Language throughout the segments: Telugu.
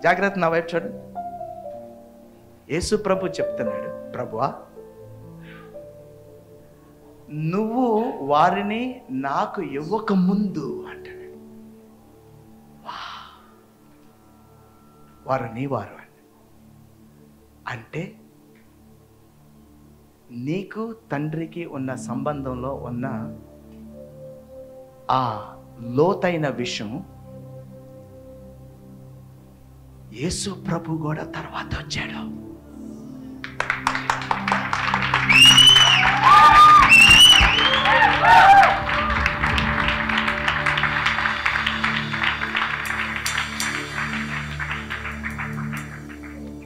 జాగ్రత్త, నా వైపు చూడండి. యేసు ప్రభు చెప్తున్నాడు, ప్రభువా నువ్వు వారిని నాకు ఇవ్వక ముందు అంటాడు. వారు నీ వారు అంటే నీకు తండ్రికి ఉన్న సంబంధంలో ఉన్న ఆ లోతైన విషయం యేసు ప్రభు కూడా తర్వాత వచ్చాడు.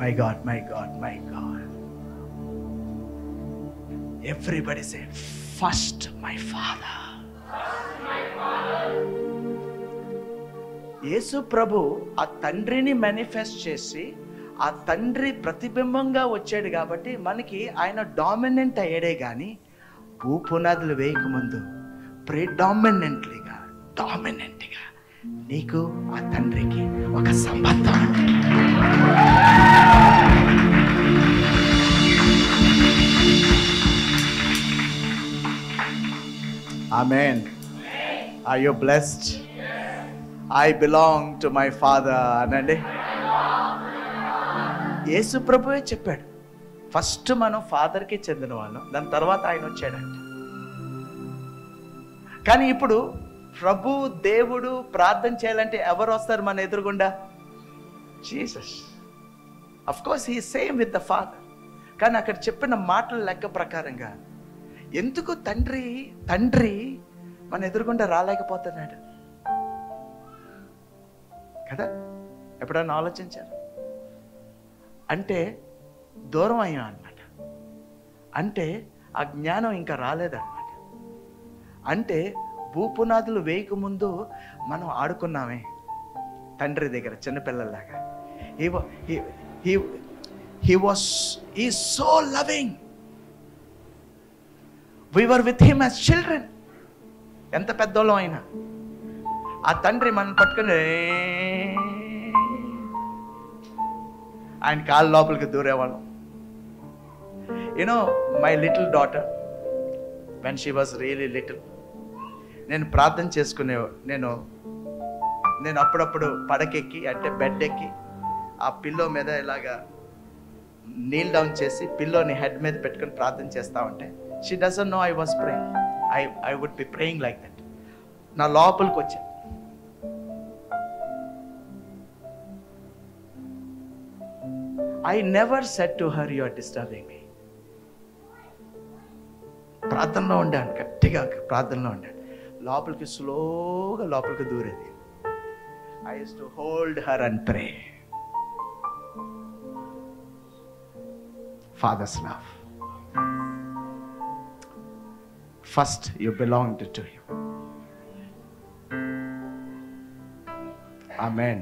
My God, my God, my God. Everybody say, first my Father. యేసు ప్రభు ఆ తండ్రిని మేనిఫెస్ట్ చేసి ఆ తండ్రి ప్రతిబింబంగా వచ్చాడు కాబట్టి మనకి ఆయన డామినెంట్ అయ్యాడే కానీ భూపునాదులు వేయకముందు ప్రిడామినెంట్లీగా డామినెంట్గా నీకు ఆ తండ్రికి ఒక సంబంధం. Amen. Are you blessed? I belong to my Father. అనండి. యేసు ప్రభువే చెప్పాడు, ఫస్ట్ మనం ఫాదర్కి చెందిన వాళ్ళం, దాని తర్వాత ఆయన వచ్చాడంట. కానీ ఇప్పుడు ప్రభు దేవుడు ప్రార్థన చేయాలంటే ఎవరు వస్తారు మన ఎదురుగుండా? Jesus. Of course he same with the father. కానీ అక్కడ చెప్పిన మాటల లెక్క ప్రకారంగా ఎందుకు తండ్రి మన ఎదురుగుండా రాలేకపోతున్నాడు కదా? ఎప్పుడన్నా ఆలోచించారు? అంటే దూరం అయ్యాం అన్నమాట. అంటే ఆ జ్ఞానం ఇంకా రాలేదన్నమాట. అంటే భూపునాదులు వేయకముందు మనం ఆడుకున్నామే తండ్రి దగ్గర చిన్నపిల్లలాగా. He is so loving. We were with him as children. ఎంత పెద్దోళ్ళం అయినా ఆ తండ్రి మనం పట్టుకుని ఆయన కాళ్ళ లోపలికి దూరేవాళ్ళం. My little daughter when she was really little, నేను ప్రార్థన చేసుకునే నేను అప్పుడప్పుడు పడకెక్కి అంటే బెడ్ ఎక్కి ఆ పిల్లో మీద ఇలాగా నీల్ డౌన్ చేసి పిల్లోని హెడ్ మీద పెట్టుకుని ప్రార్థన చేస్తా ఉంటే she doesn't know I was praying. I would be praying like that. నా లోపలికి వచ్చా. I never said to her, you are disturbing me. ప్రార్థనలో ఉండాను, గట్టిగా ప్రార్థనలో ఉండాను. లోపలికి స్లోగా లోపలికి దూరేది. I used to hold her and pray. Father's love. First, you belonged to him. Amen.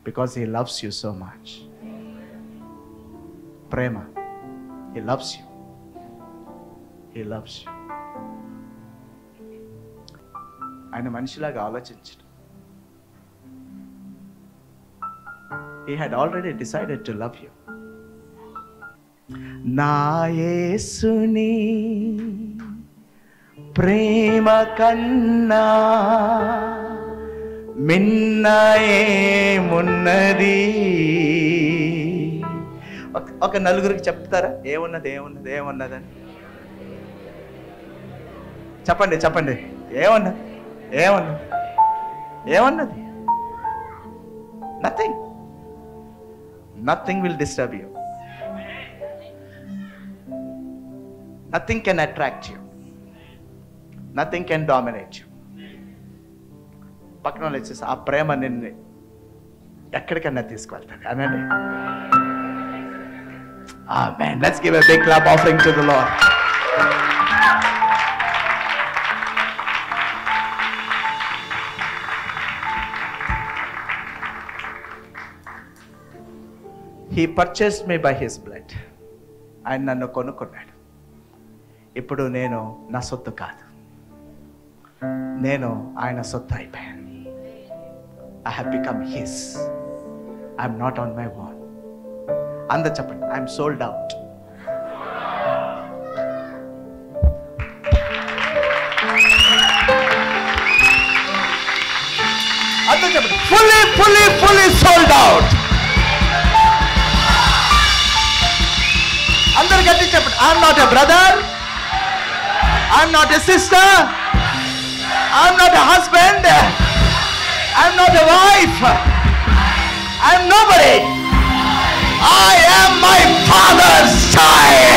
Because he loves you so much. Prema. He loves you. He loves you. ఆయన మనిషిలాగా ఆలోచించడు. He had already decided to love you. నా యేసుని ప్రేమ కన్నా మిన్న ఏమున్నది? ఒక నలుగురికి చెప్తారా ఏమున్నదని? చెప్పండి. ఏమన్నది? Nothing will disturb you. Nothing can attract you. Nothing can dominate you. పక్కన వచ్చేసి ఆ ప్రేమ నిన్ను ఎక్కడికన్నా తీసుకువెళ్తాను అనండి. Amen. Let's give a big clap offering to the Lord. He purchased me by his blood. ఆయన నన్ను కొనుక్కున్నాడు. ఇప్పుడు నేను నా సొత్తు కాదు, నేను ఆయన సొత్తు అయిపోయాను. I have become his. I'm not on my own. అందరు చెప్పండి, ఐఎమ్ సోల్డ్ అవుట్. అందరు చెప్పండి, fully sold out. అందరు గట్టి చెప్పండి, I'm not a brother, I'm not a sister, I'm not a husband, I'm not a wife, I'm nobody. I am my Father's child.